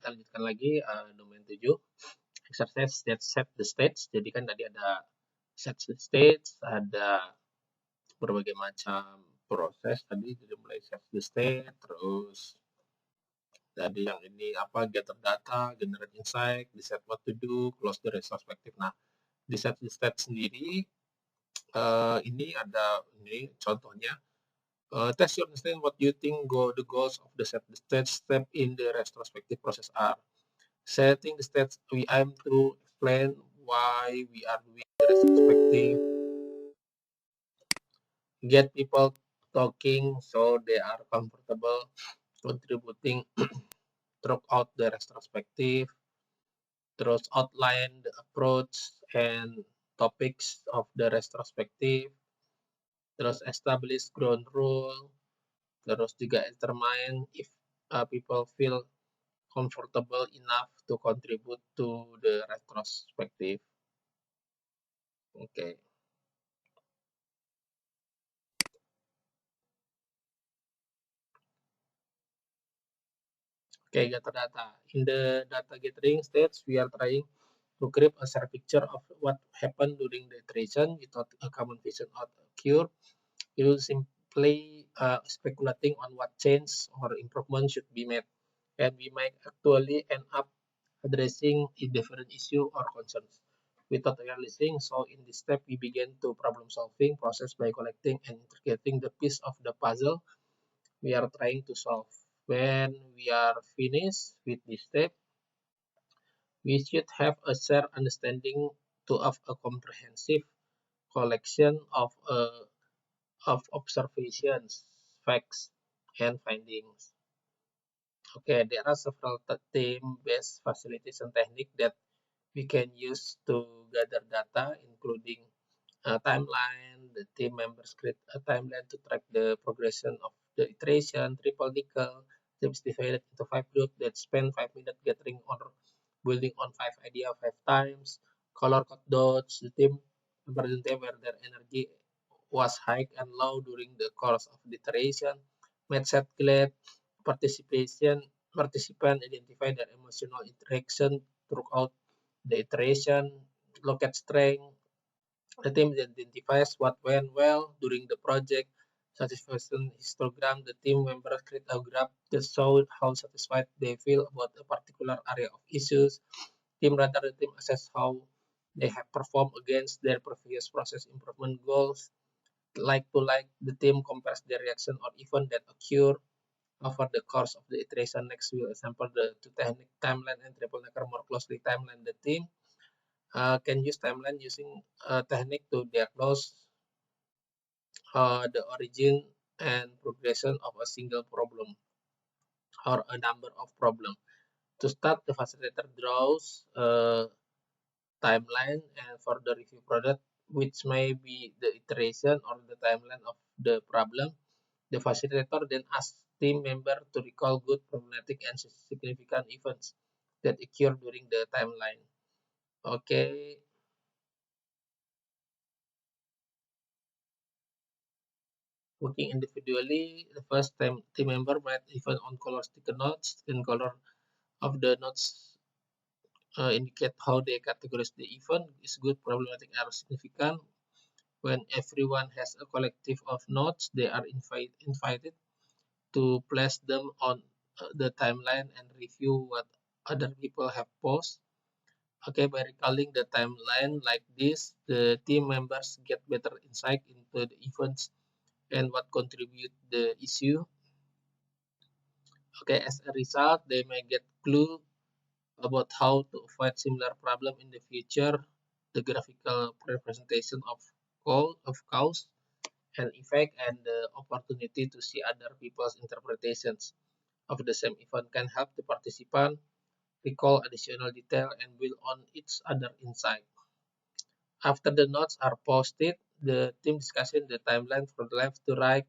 Kita lanjutkan lagi domain 7. Exercise that set the stage. Jadi kan tadi ada set the stage, ada berbagai macam proses tadi, dari mulai set the stage, terus tadi yang ini apa, gather data, generate insight, decide what to do, close the retrospective. Nah, di set the stage sendiri ini ada ini contohnya. Test your understand what you think the goals of the set the stage step in the retrospective process are. Setting the stage, we aim to explain why we are doing the retrospective, get people talking so they are comfortable contributing throughout the retrospective, terus outline the approach and topics of the retrospective, terus establish ground rule, terus juga determine if people feel comfortable enough to contribute to the retrospective. Okay. Okay, gather data. In the data gathering stage, we are trying to create a shared picture of what happened during the iteration without a common vision or occur. You will simply speculating on what change or improvement should be made, and we might actually end up addressing a different issue or concerns without realizing. So in this step, we begin to problem solving process by collecting and integrating the piece of the puzzle we are trying to solve. When we are finished with this step, we should have a shared understanding of a comprehensive collection of observations, facts, and findings. Okay, there are several theme-based facilitation techniques that we can use to gather data, including a timeline. The team members create a timeline to track the progression of the iteration. Triple nickel. Teams divided into 5 groups that spend 5 minutes gathering or building on 5 ideas 5 times. Color code dots. The team represent where their energy was high and low during the course of the iteration. Mindset glad. Participant identify their emotional interaction throughout the iteration. Look at strength. The team identifies what went well during the project. Satisfaction histogram. The team members create a graph that shows how satisfied they feel about a particular area of issues. The team assess how they have performed against their previous process improvement goals. Like to like, the team compares their reaction or event that occur over the course of the iteration. Next, we'll example the two technique timeline and triple necker more closely. Timeline, the team can use timeline using a technique to diagnose the origin and progression of a single problem or a number of problems. To start, the facilitator draws a timeline and for the review product, which may be the iteration or the timeline of the problem. The facilitator then asks team member to recall good, problematic, and significant events that occur during the timeline. Okay. Working individually, the first team member might even on color sticker notes, and color of the notes indicate how they categorize the event is good, problematic, or significant. When everyone has a collective of notes, they are invited to place them on the timeline and review what other people have posted. Okay, by recalling the timeline like this, the team members get better insight into the events and what contribute the issue. Okay, as a result, they may get clue about how to avoid similar problem in the future. The graphical representation of cause and effect and the opportunity to see other people's interpretations of the same event can help the participant recall additional detail and build on each other insight. After the notes are posted, the team discussion the timeline from left to right,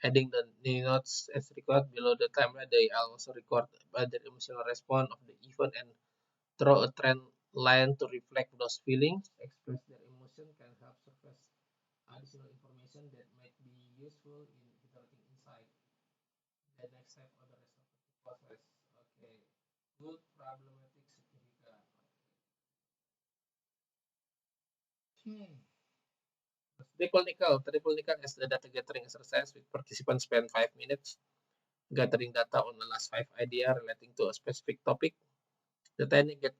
adding the new notes as required below the timeline. They also record the emotional response of the event and draw a trend line to reflect those feelings. Express their emotion can help surface additional information that might be useful in generating insight. The next step of the rest of the process. Okay. Good problematic significant. Triple nickel is the data gathering exercise with participants spend 5 minutes gathering data on the last 5 ideas relating to a specific topic. The technique get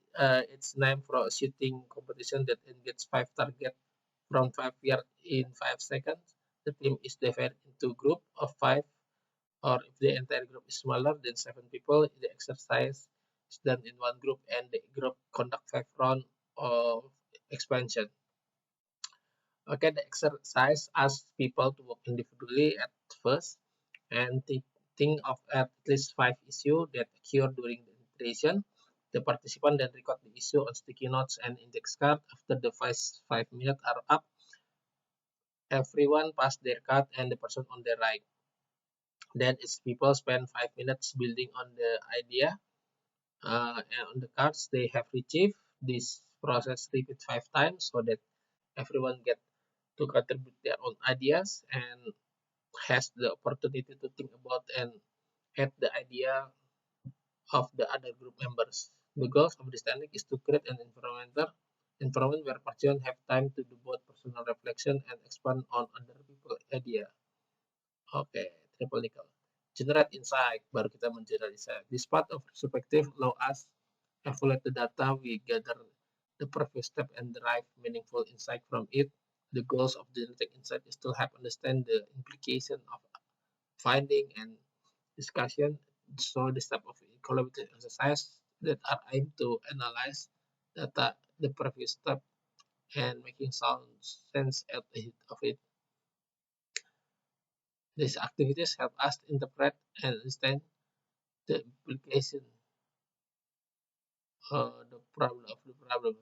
its name from a shooting competition that engages 5 targets from 5 yards in 5 seconds. The team is divided into group of 5, or if the entire group is smaller than 7 people, the exercise is done in one group and the group conduct 5 rounds of expansion. Okay, the exercise asks people to work individually at first and think of at least 5 issues that occur during the iteration. The participant then record the issue on sticky notes and index card. After the first 5 minutes are up, everyone pass their card and the person on the right. Then its people spend 5 minutes building on the idea and on the cards they have retrieved. This process repeats 5 times so that everyone get to contribute their own ideas and has the opportunity to think about and add the idea of the other group members. The goal of this technique is to create an environment where participants have time to do both personal reflection and expand on other people's idea. Oke, triple nickel. Generate insight, baru kita mengenerate insight. This part of perspective allow us evaluate the data we gather the previous step and derive meaningful insight from it. The goals of generating insight is to help understand the implication of finding and discussion. So this type of collaborative exercise that are aimed to analyze data the previous step and making sound sense at the head of it. These activities help us interpret and understand the implication the problem of the problem.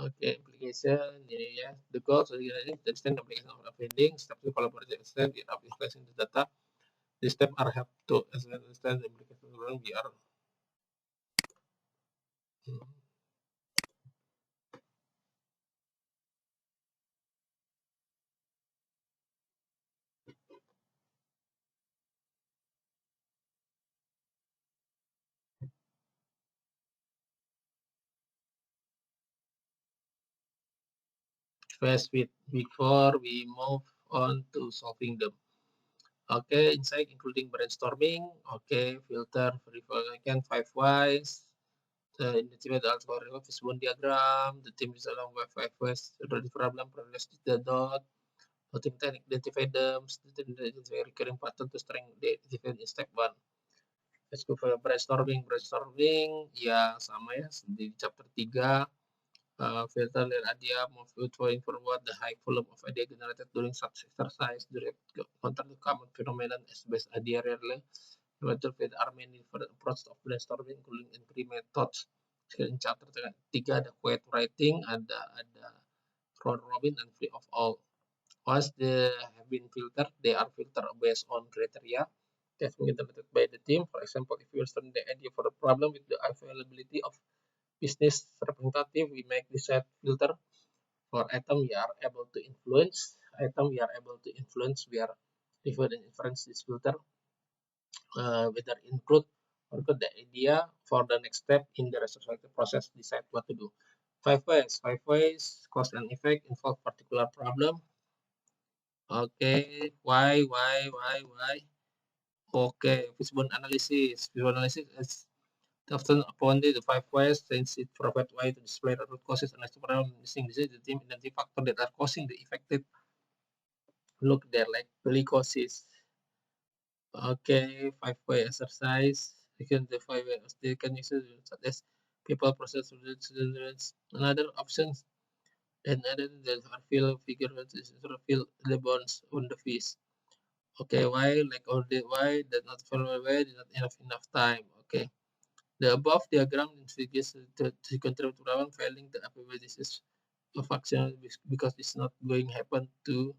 Okay, implication, yeah. The goals of the understand the application of finding, steps to collaborate and understand the application the data. These steps are help to understand the implication of the problem we are. First, before we move on to solving them. Okay, insight including brainstorming. Okay, filter, verification, 5 whys. The identify the algorithm of Fishbone diagram. The team is along with 5 whys. The problem, progress the dot. The team can identify them. The team identify recurring pattern to strength the identified in step 1. Let's go for brainstorming. Brainstorming, ya sama ya di chapter 3. Filter their idea, move it forward the high volume of idea generated during such exercise, direct counter the common phenomenon as best idea rarely. Betul, there are many different approaches of brainstorming, including in 3 methods. In chapter 3 ada quiet writing, ada round robin, and free of all. Once they have been filtered, they are filtered based on criteria that's been implemented by the team. For example, if you understand the idea for a problem with the availability of business representative, we make the set filter for item we are able to influence. Item we are able to influence, we are refer and inference this filter, whether include or good the idea for the next step in the research process, decide what to do. 5 whys. 5 whys, cause and effect, involve particular problem. Okay, why? Okay, Fishbone analysis. Fishbone analysis is often upon the 5 whys since it provides way to display the root causes and problem missing disease. The team identify factors that are causing the effective look there like glycosis. Okay, 5 why exercise. You can the 5 ways they can use it such as people process another options. Then other than are fill figure is fill the bonds on the fish. Okay, why like all the why that not follow why not enough time. Okay. The above diagram indicates to contribute to problem failing the APB. This is a function because it's not going to happen to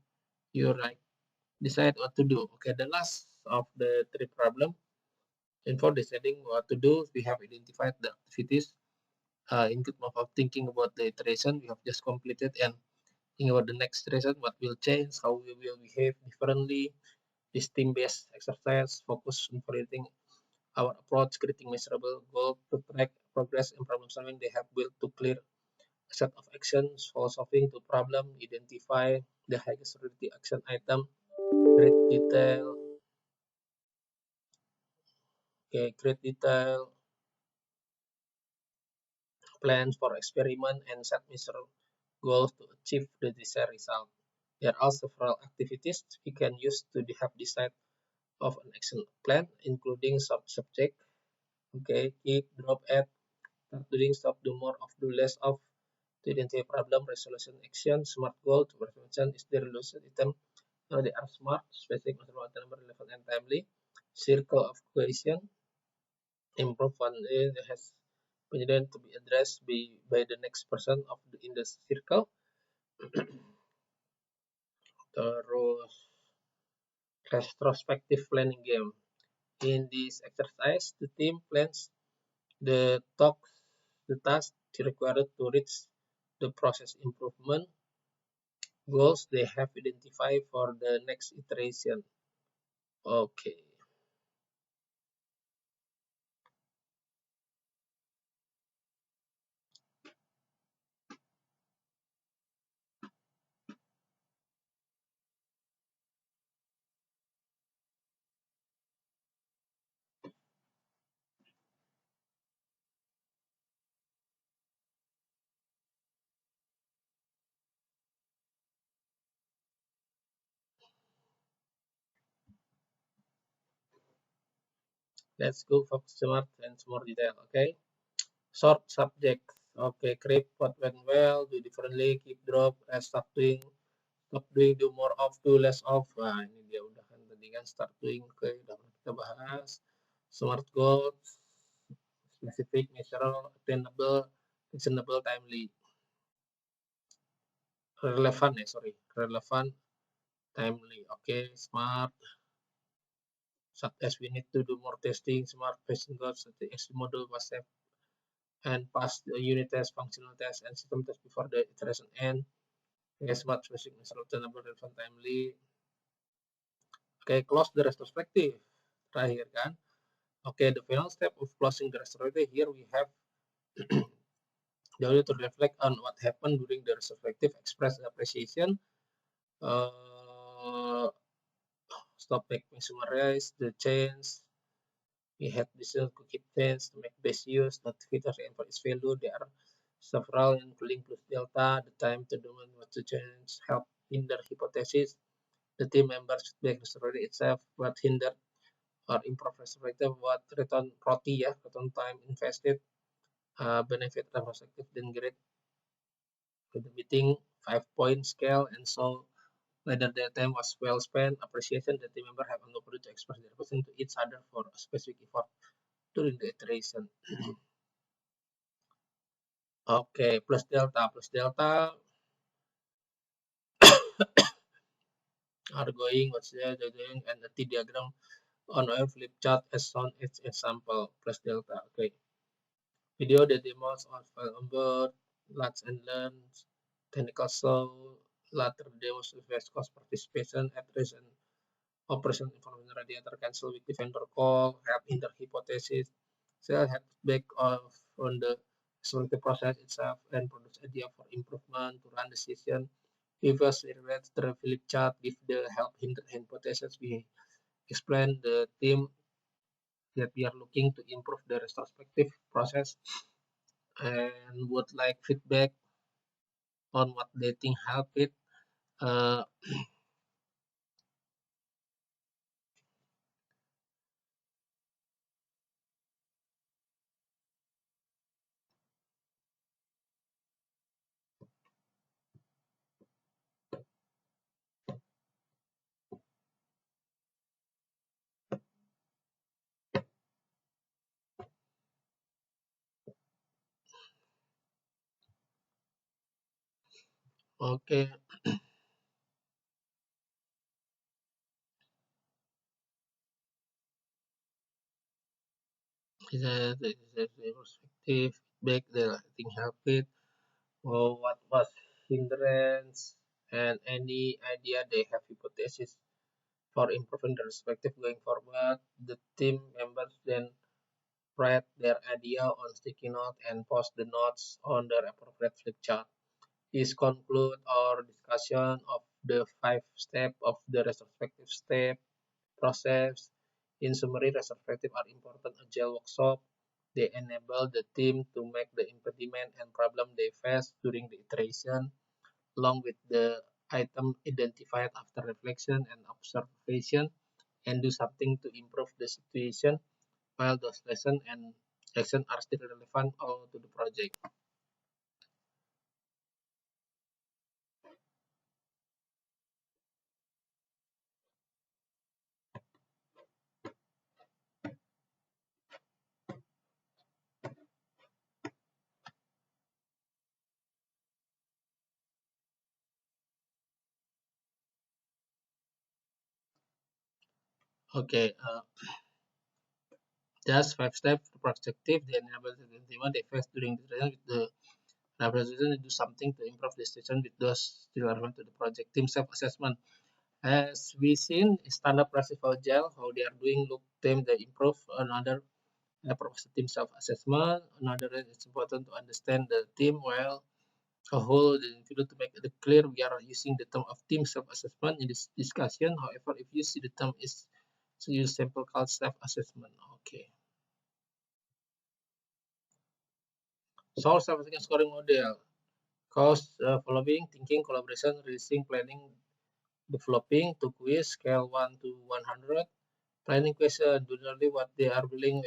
you right. Decide what to do. Okay, the last of the 3 problem. And for deciding what to do, we have identified the activities in good mode of thinking about the iteration we have just completed and think about the next iteration, what will change, how we will behave differently. This team-based exercise focus on creating our approach, creating measurable goal to track progress and problem solving. They have built to clear a set of actions for solving the problem, identify the highest priority action item, create detail, create detail plans for experiment and set measurable goals to achieve the desired result. There are several activities we can use to have decide of an action plan, including subject, keep, drop, add, start doing, stop, do more of, do less of, to identify problem, resolution, action, smart goal, to prevention is the resolution item. They are smart, specific, measurable, number, relevant, and timely. Circle of cohesion, improve one has been to be addressed by the next person of in the circle. Terus retrospective planning game. In this exercise, the team plans the talks, the task required to reach the process improvement goals they have identified for the next iteration. Okay, let's go for smart and more detail. Okay, short subject. Okay, create what went well, do differently, keep, drop, stop doing, do more of, do less of. Nah, ini dia udah kan tadi kan start doing. Oke, udah pernah kita bahas. Smart goals, specific, measurable, attainable, reasonable, timely. Relevan ya, sorry. Relevan, timely. Oke, smart. Such as we need to do more testing, smart patient goals, the model was set and pass the unit test, functional test, and system test before the iteration end. Okay, smart, specific, measurable, attainable, relevant, timely. Oke, close the retrospective. Terakhir kan. Okay, the final step of closing the retrospective, here we have the ability to reflect on what happened during the retrospective, express appreciation, uh, stop making summarize the change. We had decision to keep change to make best use, not features and for its value. There are several, including plus delta, the time to do what to change, help hinder hypothesis. The team members feedback restorative itself, what hindered or improve restorative, what return roti ya, return time invested, benefit retrospective, then grade contributing 5-point scale, and so whether their time was well spent, appreciation that the member have an opportunity to express their person to each other for a specific effort during the iteration. Okay, plus delta are going, what's there, they're doing, and the T diagram on a flip chart as shown as example, plus delta. Okay, video that demos on file on board, lots and learns, technical show, later demos with cost participation, address and operation information radiator cancel with the vendor call, help hinder hypothesis, sell head back of on the selected process itself and produce idea for improvement to run decision. Reverse relate the flip chart, give the help hinder hypothesis. We explain the team that we are looking to improve the retrospective process and would like feedback on what they think help it. Uh, okay, the perspective, feedback, the thing help it, or what was hindrance, and any idea they have hypothesis for improving the respective going forward. The team members then write their idea on sticky note and post the notes on their appropriate flip chart. Is conclude our discussion of the 5 steps of the retrospective step process. In summary, retrospective are important agile workshop. They enable the team to make the impediment and problem they face during the iteration, along with the item identified after reflection and observation, and do something to improve the situation while those lessons and actions are still relevant all to the project. Okay, just 5 steps perspective. They enable the implement they face during the training with the representation to do something to improve the situation with those still relevant to the project. Team self-assessment. As we seen, standard practice for agile, how they are doing, look, them they improve. Another purpose team self-assessment. Another it's important to understand the team well. A whole, if you to make it clear, we are using the term of team self-assessment in this discussion. However, if you see the term is to use simple called self-assessment. Okay. Solve self-assessment scoring model. Cause following thinking, collaboration, releasing, planning, developing to quiz scale 1 to 100. Planning question, generally what they are willing,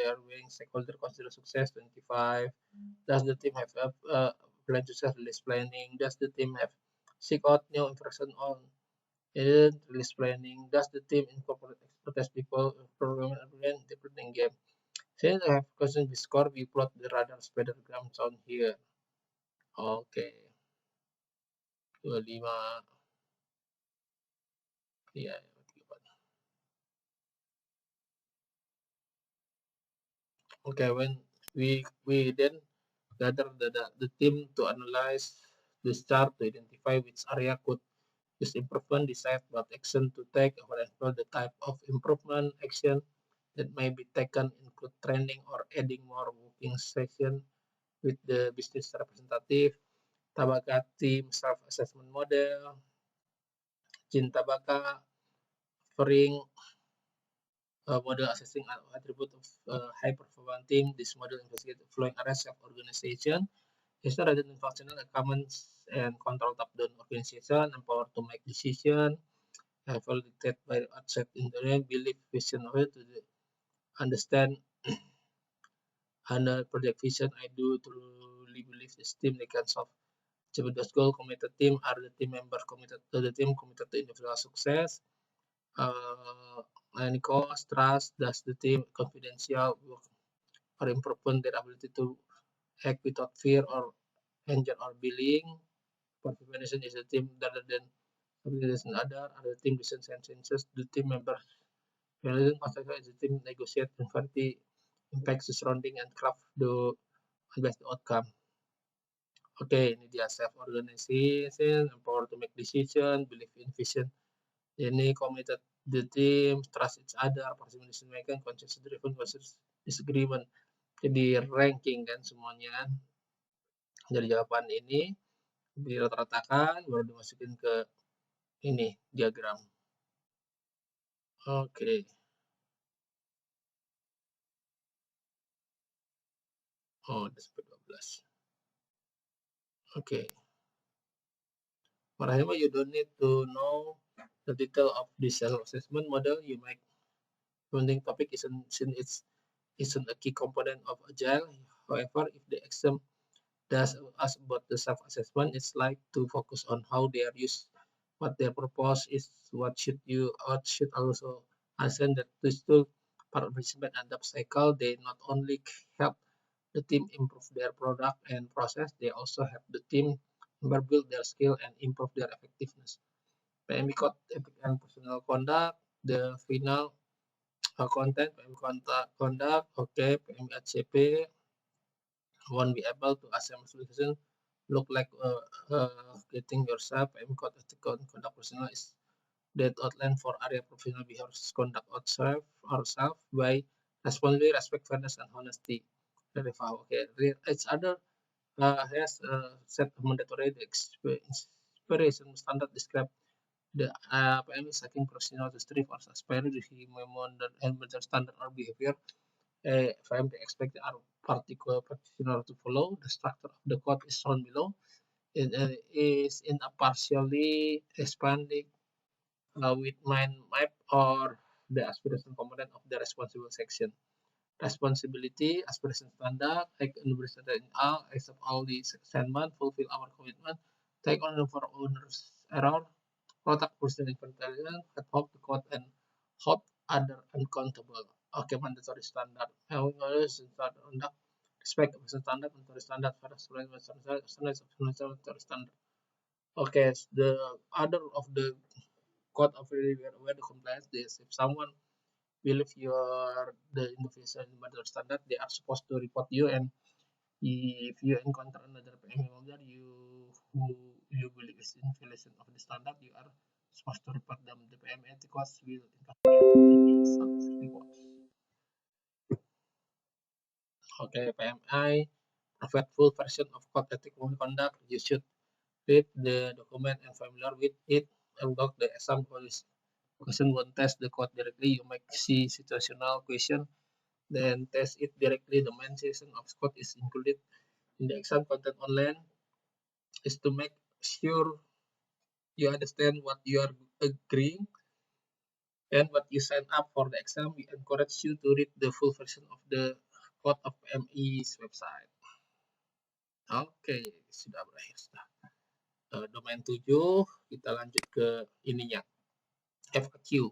stakeholder consider success 25. Does the team have a plan to self-release planning? Does the team have seek out new information on it, release planning? Does the team incorporate expertise people, program and different game? Since I have questions with score, we plot the radar spectrograms on here. Oke, 25. Iya, 24. Okay, when we then gather the team to analyze this chart to identify which area could use improvement, decide what action to take, for example, the type of improvement action that may be taken include training or adding more working session with the business representative, Tabaka team self-assessment model, Jin Tabaka offering model assessing attribute of high performing team. This model investigates the following areas of organization. Is rather than functional, command and control top-down organization, empowered to make decision, validated by outside internal, belief, vision of it, to understand under project vision. I do truly believe this team they can solve achieve those goal. Committed team are the team members committed to the team, committed to individual success. And cost, trust, does the team confidential work or improvement their ability to act without fear or anger or billing. Participation is a team rather than something other team decisions and senses. The team members relation construction is a team negotiate converti impacts the surrounding and craft the best outcome. Oke, ini dia self organization, empower to make decision, believe in vision. Ini committed the team, trust each other, participation making, consensus driven versus disagreement. Jadi ranking kan semuanya kan. Dari jawaban ini dirata-ratakan baru dimasukin ke ini diagram. Oke. Oh, udah sampai 12. Oke. Marahima, you don't need to know the detail of the self-assessment model. You might funding topic isn't a key component of agile. However, if the exam does ask about the self-assessment, it's like to focus on how they are used, what their purpose is, what should also understand that this tool participant and cycle. They not only help the team improve their product and process, they also help the team build their skill and improve their effectiveness. PMI code, ethic and personal conduct, the final Content, PM conduct, okay, PM HCP won't be able to assemble solution. Look like getting yourself PM conduct personal is that outline for area professional behaviors conduct ourselves by responsibly respect fairness and honesty. Verify. Okay, each other has set mandatory expiration standard describe the PM is seeking professional to strive or aspire to modern standard or behavior. FM they expect our particular practitioner to follow. The structure of the code is shown below. It is in a partially expanded with mind map or the aspiration component of the responsible section. Responsibility, aspiration standard, take universal in all, accept all the assignment, fulfill our commitment, take on for owner's error, protect personal intelligence, help the code and hold other accountable. Okay, mandatory standard. Having always standard conduct, respect person standard, mandatory standard, standard. Okay, the other of the code of where the compliance is if someone believe you are the individual in mandatory standard, they are supposed to report you, and if you encounter another PM holder who you believe is in violation of the standard, you are supposed to report them. The PM ethicals will interfere some reports. Okay, PMI provide full version of code ethical conduct. You should read the document and familiar with it. About the exam question won't test the code directly. You might see situational question, then test it directly. The main section of code is included in the exam content online is to make sure you understand what you are agreeing and what you sign up for the exam. We encourage you to read the full version of the code of PMI's website. Oke, sudah berakhir. Domain 7, kita lanjut ke ininya, FAQ.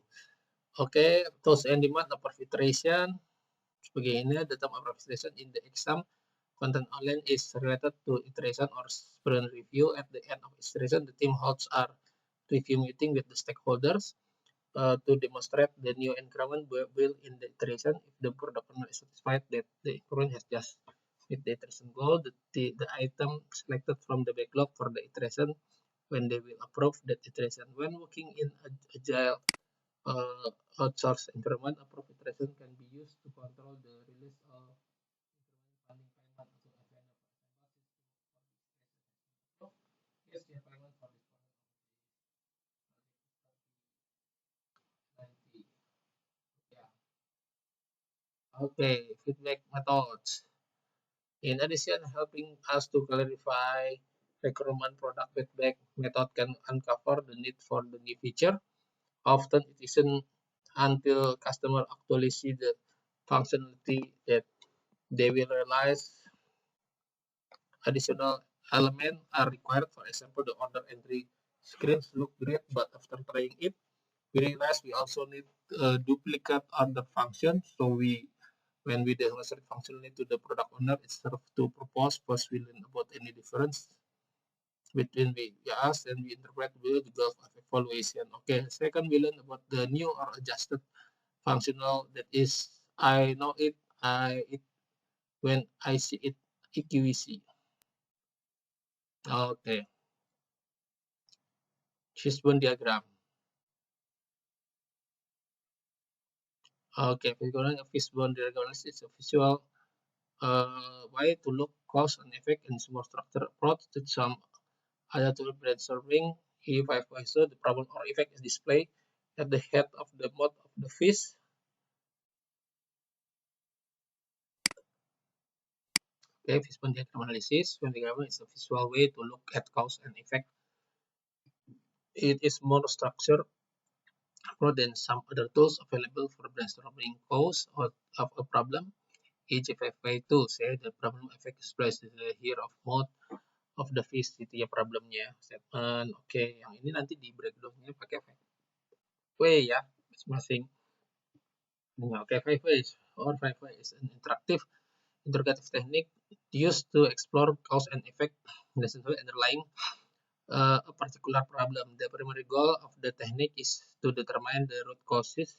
Oke, tools and demand of iteration. Sebagai ini, the term of iteration in the exam content online is related to iteration or sprint review. At the end of iteration, the team holds a review meeting with the stakeholders to demonstrate the new increment built in the iteration. If the product owner is satisfied that the increment has just hit the iteration goal, the item selected from the backlog for the iteration when they will approve that iteration. When working in agile outsource environment, approved iteration can be used to control the release of increment funding payment to available. Yes, the payment for this product 90. Yeah. Okay, feedback methods. In addition, helping us to clarify requirement product feedback method can uncover the need for the new feature. Often it isn't until customer actually see the functionality that they will realize additional elements are required. For example, the order entry screens look great, but after trying it, we realize we also need duplicate order function. So when we demonstrate functionality to the product owner, instead of to propose, first we learn about any difference between we ask and we interpret the goal of evaluation. Okay, second we learn about the new or adjusted functional that is I know it, when I see it, EQVC. Okay, fishbone diagram. Okay, fishbone diagram is a visual way to look cause and effect in small structure approach to some other tool brainstorming. If I so the problem or effect is displayed at the head of the mouth of the fish. Okay, fishbone diagram analysis. When diagram is a visual way to look at cause and effect. It is more structured than some other tools available for brainstorming cause of a problem. Each FFA2 say the problem effect is placed here of mode of the fish itu ya problemnya statement. Oke, yang ini nanti di breakdownnya pakai way ya masing-masing. Oke, 5 ways or 5 ways is an interrogative technique used to explore cause and effect necessarily underlying a particular problem. The primary goal of the technique is to determine the root causes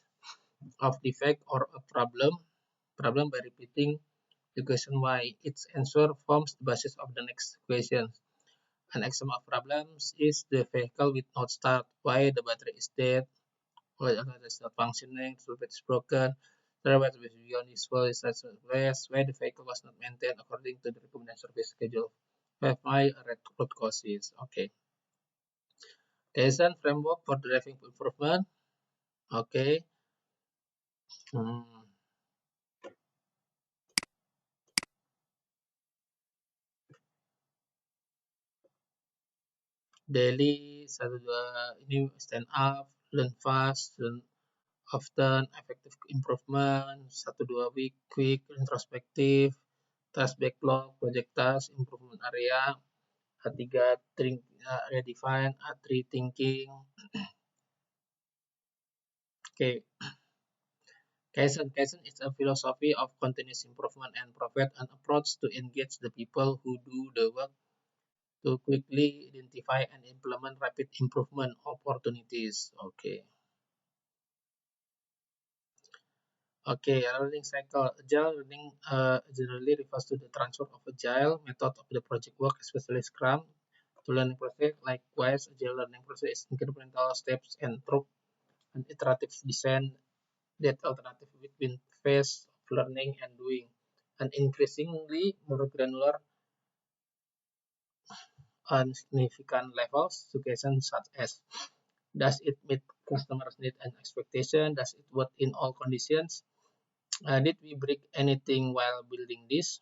of defect or a problem by repeating the question why. Its answer forms the basis of the next question. An example of problems is the vehicle will not start, why the battery is dead, why the battery is not functioning, the battery is broken, the battery is beyond useful, why the vehicle was not maintained according to the recommended service schedule. Why root causes. Okay. Design framework for driving improvement. Okay. Hmm. Daily satu dua ini stand up, learn fast, learn often, effective improvement, satu dua week, quick, introspektif, task backlog, project task, improvement area, A3 area define, A3 thinking. Okay, Kaizen is a philosophy of continuous improvement and provide an approach to engage the people who do the work to quickly identify and implement rapid improvement opportunities. Okay. Okay, learning cycle. Agile learning generally refers to the transfer of agile method of the project work, especially Scrum, to learning process. Likewise, agile learning process is incremental steps and through an iterative design that alternative between phase of learning and doing, and increasingly more granular on significant levels, suggestions such as does it meet customers' need and expectation? Does it work in all conditions? Did we break anything while building this?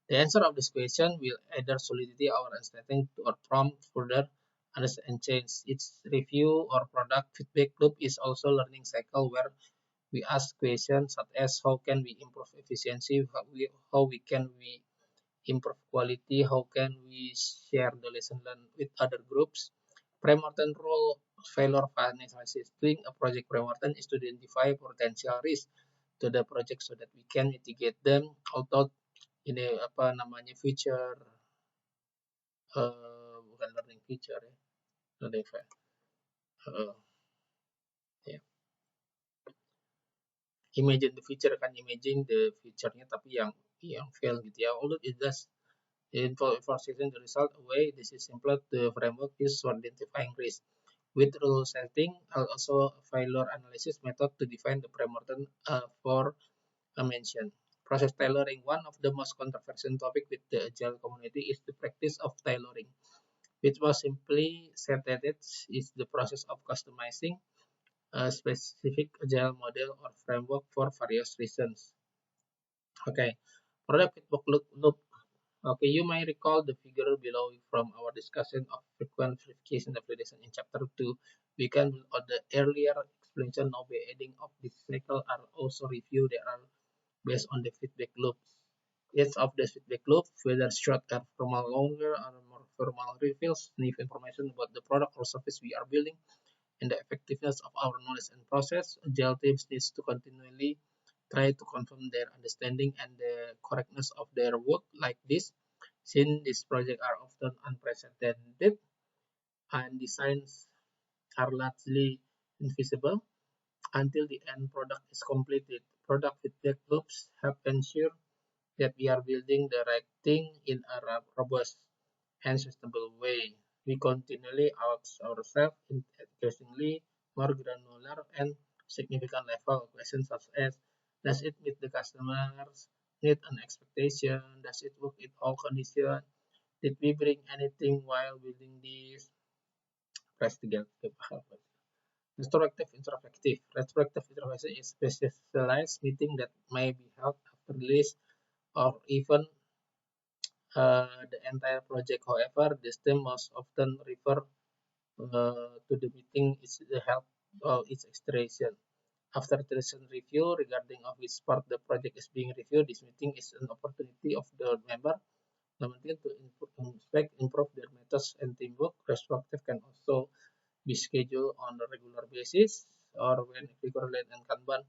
The answer of this question will either solidify our understanding or prompt further understanding and change. Its review or product feedback loop is also a learning cycle where we ask questions such as how can we improve efficiency, how can we improve quality, how can we share the lesson learned with other groups. Pre-mortem role failure analysis. Doing a project pre-mortem is to identify potential risk to the project so that we can mitigate them, although ini apa namanya feature bukan learning feature ya, learning ya. Imagine the feature kan imagine the feature-nya tapi yang fail gitu ya. Although it does involve information the result away, this is simpler the framework used for identifying risk. With rule setting, also failure analysis method to define the pre-mortem for mentioned. Process tailoring. One of the most controversial topic with the agile community is the practice of tailoring, which was simply stated is the process of customizing a specific agile model or framework for various reasons. Okay, product feedback loop. Okay, you may recall the figure below from our discussion of frequent verification and validation in chapter 2. We can build on the earlier explanation now by adding of this cycle are also reviewed that are based on the feedback loop. Each of the feedback loop, whether short or formal, longer or more formal, reveals new information about the product or service we are building and the effectiveness of our knowledge and process. Agile teams needs to continually try to confirm their understanding and the correctness of their work like this, since these projects are often unprecedented and designs are largely invisible until the end product is completed. Product feedback loops help ensure that we are building the right thing in a robust and sustainable way. We continually ask ourselves increasingly more granular and significant level questions such as does it meet the customer's need and expectation? Does it work in all conditions? Did we bring anything while building this? Press together. Retrospective introspective. Retrospective introspection is specialized meeting that may be held after release or even the entire project. However, this term most often refer to the meeting is the help of its extraction. After iteration review regarding of which part the project is being reviewed, this meeting is an opportunity of the member to inspect, improve their methods and teamwork. Retrospective can also be scheduled on a regular basis or when equivalent and Kanban.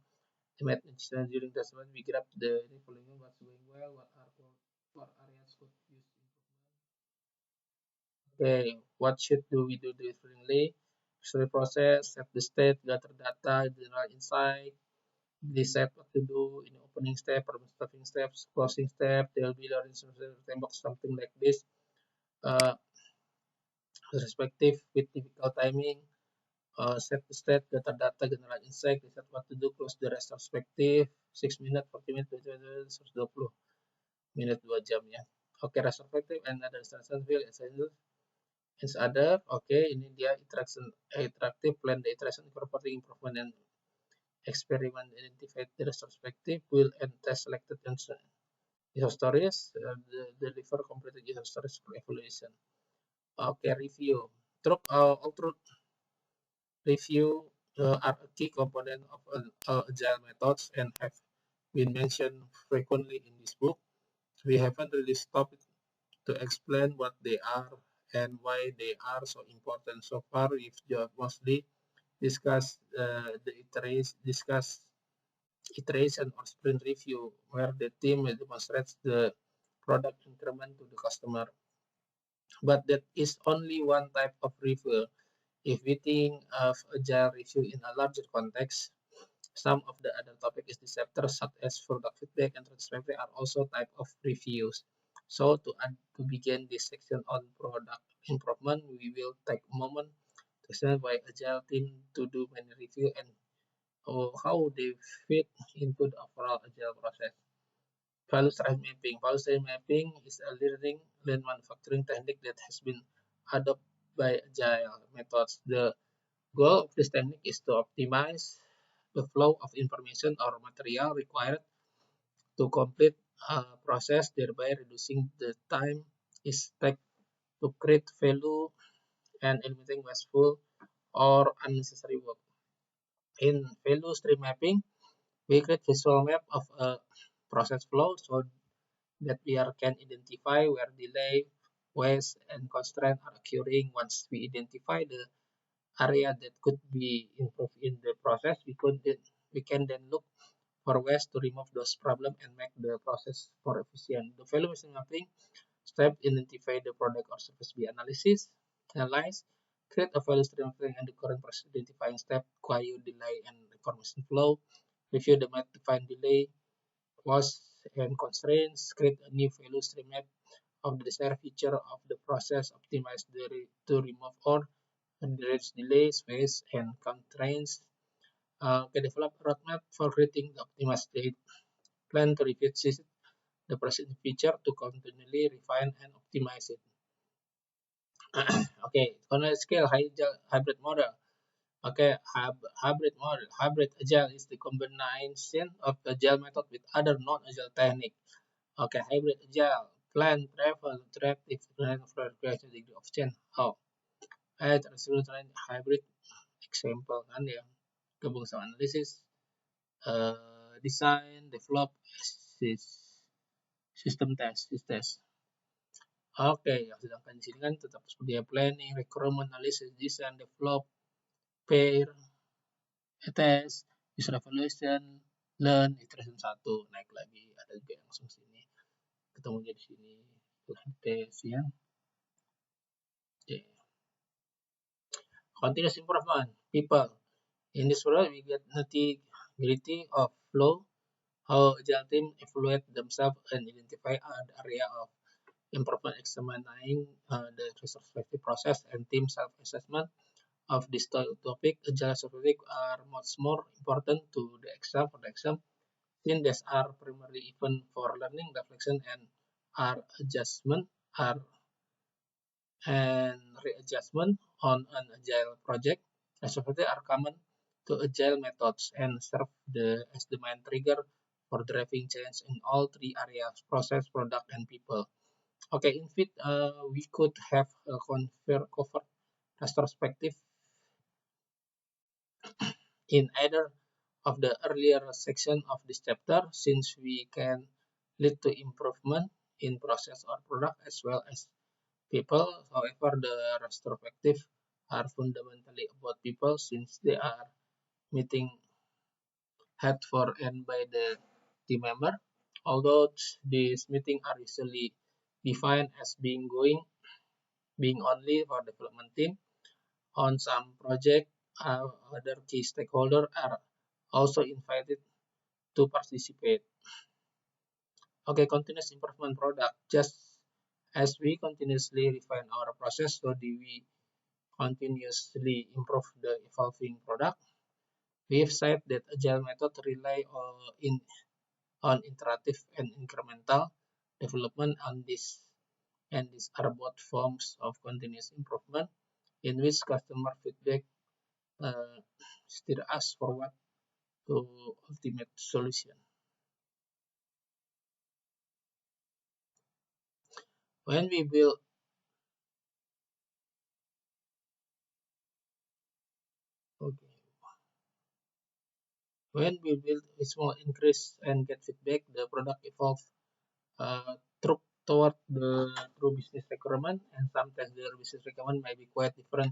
During the session, we grab the following what's going well, what areas could use improvement. Okay, what should do we do differently? history process, set the state, gather data, general insight, decide what to do in opening step, stuffing steps, closing step, there will be learning tembok, something like this. Respective with typical timing, set the state, gather data, general insight, decide what to do, close the retrospective, 6 minutes, 40 minutes, 120 menit 2 jam ya. Oke, retrospective and other instruction field as other. Oke, ini dia interactive plan the iteration incorporating improvement and experiment identified the retrospective will and test selected user stories, deliver completed user stories for evaluation. Oke, review. All truth review are a key component of agile methods and have been mentioned frequently in this book. We haven't really stopped to explain what they are and why they are so important. So far, we've mostly discussed iteration or sprint review, where the team demonstrates the product increment to the customer. But that is only one type of review. If we think of agile review in a larger context, some of the other topics in this chapter, such as product feedback and retrospective, are also type of reviews. So to begin this section on product improvement, we will take a moment to explain why agile team to do many review and how they fit into the overall agile process. Value stream mapping. Value stream mapping is a lean manufacturing technique that has been adopted by agile methods. The goal of this technique is to optimize the flow of information or material required to complete a process, thereby reducing the time it takes to create value and eliminating wasteful or unnecessary work. In value stream mapping, we create visual map of a process flow so that we can identify where delay, waste, and constraint are occurring. Once we identify the area that could be improved in the process, we can then look for ways to remove those problems and make the process more efficient. The value mapping step identify the product or service be analyze, create a value stream and the current process identifying step, QAU, delay, and information flow, review the map, define delay, cost, and constraints, create a new value stream map of the desired feature of the process, optimize to remove or reduce delays, waste, and constraints. Develop a roadmap for creating the optimized state. Plan to revisit the present feature to continually refine and optimize it. Okay, on a scale hybrid model. Okay, hybrid model. Hybrid agile is the combination of agile method with other non-agile technique. Okay, hybrid agile. Plan, travel, interactive, plan for creation degree of change. Oh, hybrid example kan ya, gabung sama analisis, design, develop, system test. Oke, yang sedangkan di sini kan tetap seperti planning, requirement analysis, design, develop, pair, test, user evaluation, learn, iteration 1, naik lagi, ada juga yang langsung sini, ketemunya di sini, tes ya. Okay. Continuous improvement, people. In this world, we get nitty-gritty of flow, how agile team evaluate themselves and identify an area of improvement, examining the retrospective process and team self-assessment of this topic. Agile topic are much more important to the exam since these are primarily event for learning, reflection, and readjustment on an agile project. Retrospective are common to agile methods and serve as the main trigger for driving change in all 3 areas: process, product, and people. Okay, in fact, we could have covered retrospective in either of the earlier section of this chapter, since we can lead to improvement in process or product as well as people. However, the retrospective are fundamentally about people, since they are meeting head for end by the team member. Although these meetings are usually defined as being only for development team, on some project, other key stakeholders are also invited to participate. Okay, continuous improvement product. Just as we continuously refine our process, so do we continuously improve the evolving product. We've said that agile method rely on iterative and incremental development on this, and these are both forms of continuous improvement in which customer feedback uh, steer us forward to ultimate solution. When we build okay, when we build a small increase and get feedback, the product evolves through toward the true business requirement, and sometimes the business requirement may be quite different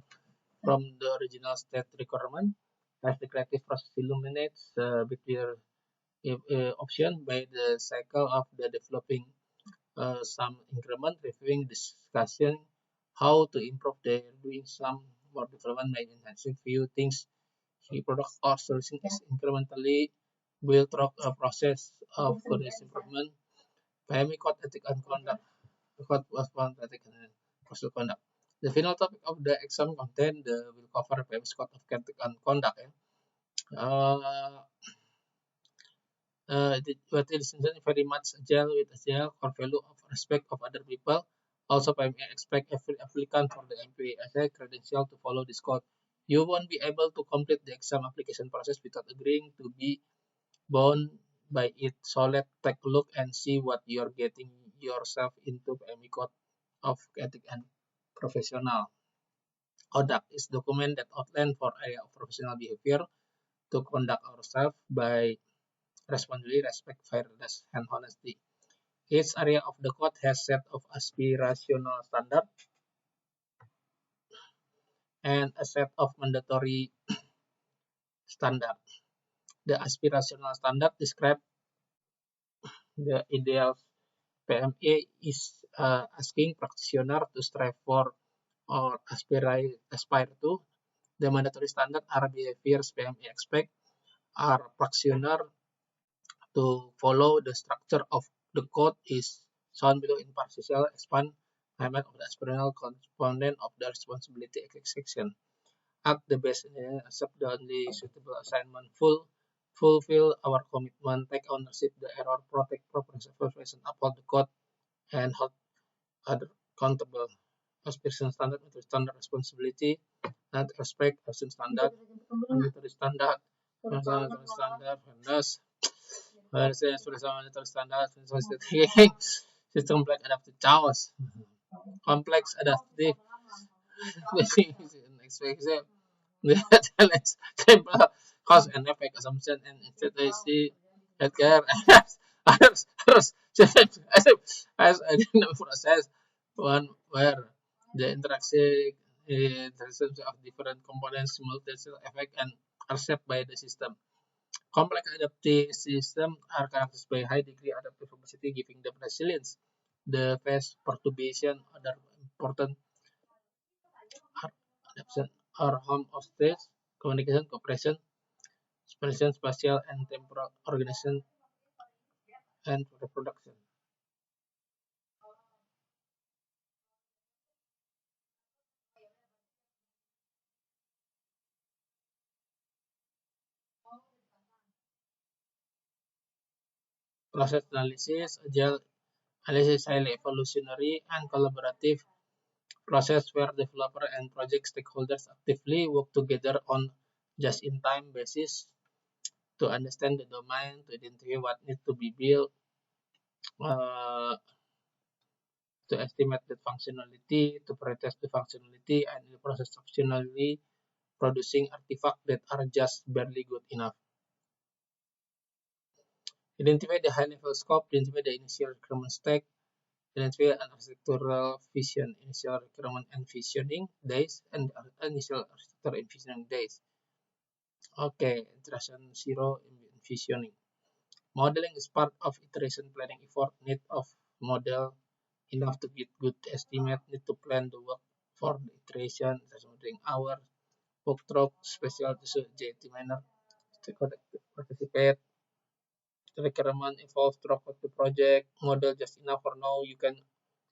from the original state requirement, as the creative process illuminates between option by the cycle of the developing some increment, reviewing discussion, how to improve the doing some more development by enhancing few things. The product or solution is incrementally built through a process of continuous improvement. PMI code ethic and conduct. The code was one ethic and process conduct. The final topic of the exam content will cover PMI code of ethic and conduct. Uh, but it is very much agile with agile core value of respect of other people. Also, PMI expect every applicant for the MPA as a credential to follow this code. You won't be able to complete the exam application process without agreeing to be bound by it. So let's take a look and see what you're getting yourself into. PMI code of ethic and professional. Conduct is document that outline for area of professional behavior to conduct ourselves by responsibly, respect, fairness, and honesty. Each area of the code has set of aspirational standard and a set of mandatory standard. The aspirational standard describe the ideal PMA is asking practitioner to strive for or aspire to. The mandatory standard are behaviors PMA expect are practitioner to follow. The structure of the code is shown below in partial expandment of the aspirational component of the responsibility section. Act the best, accept the only suitable assignment, fulfill our commitment, take ownership the error, protect proper supervision, uphold the code, and hold other accountable. Aspiration standard, standard responsibility, and respect person standard, military standard, standard, fairness, versus military standard, system complex adaptive chaos, complex adaptive, expectation, challenge, simple cause and effect assumption, and institution, healthcare, as a process, one where the interactions of different components simultaneously affect and are shaped by the system. Complex adaptive systems are characterized by high degree adaptive capacity, giving them resilience. The phase perturbation, other important adaptation are home of states, communication, cooperation, spatial, spatial, and temporal organization and reproduction. Process analysis, agile analysis is highly evolutionary and collaborative process where developer and project stakeholders actively work together on just-in-time basis to understand the domain, to identify what needs to be built, uh, to estimate the functionality, to pretest the functionality, and in the process optionally producing artifacts that are just barely good enough. Identify the high-level scope, identify the initial requirement stack, identify an architectural vision, initial requirement and visioning days, and initial architecture and visioning days. Okay, iteration 0 in visioning. Modeling is part of iteration planning effort. Need of model enough to get good estimate. Need to plan the work for the iteration, modeling hours, workshop special to JT manner to participate. The requirement evolve throughout the project. Model just enough for now. You can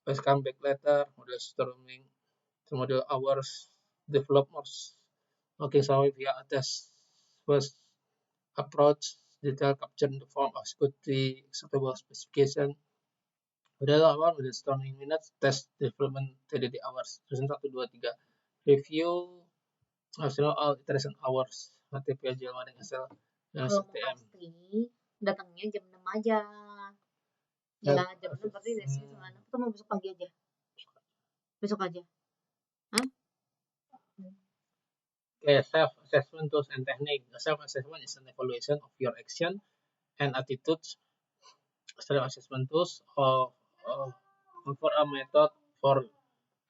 always come back later. Model storming to model hours. Develop more working survey via a test first approach. Detail capture in the form of security acceptable specification. Model awal, model storming minutes, test development TDD hours. Version 1, 2, 3. Review hasil all iteration hours. HTTP aja dengan SL dan Kalau mau STM. pasti datangnya jam 6 aja. Ya, jam 6 berarti dari sini setengah 6. Atau mau besok pagi aja? Besok aja. Hah? Okay, self-assessment tools and technique. Self-assessment is an evaluation of your action and attitudes. Self-assessment tools offer a method for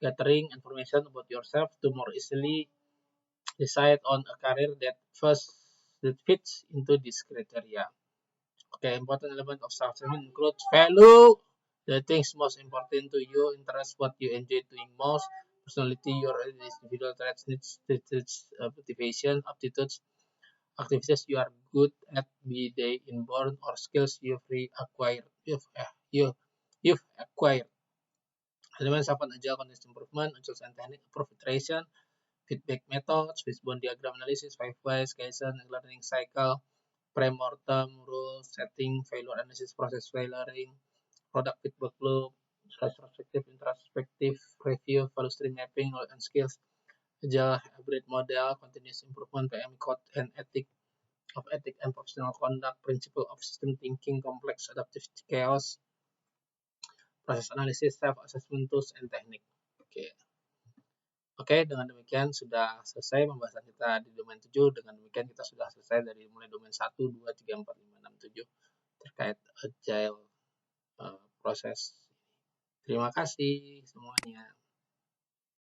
gathering information about yourself to more easily decide on a career that fits into this criteria. Okay, important element of self-assessment include value, the things most important to you, interest, what you enjoy doing most, personality, your individual traits, needs, motivation, aptitudes, activities you are good at, be they inborn or skills you've acquired. Elements of an agile continuous improvement, agile and technique, improve iteration, feedback methods, fishbone diagram analysis, 5 whys, Kaizen, learning cycle, pre-mortem, rules, setting, failure analysis, process failoring, product feedback loop, retrospective, introspective, review, value stream mapping, and skills, agile hybrid model, continuous improvement, PM code, and ethic and professional conduct, principle of system thinking, complex adaptive chaos, proses analisis, self-assessment tools, and technique. Oke, dengan demikian sudah selesai pembahasan kita di domain 7. Dengan demikian kita sudah selesai dari mulai domain 1, 2, 3, 4, 5, 6, 7 terkait agile proses. Terima kasih semuanya.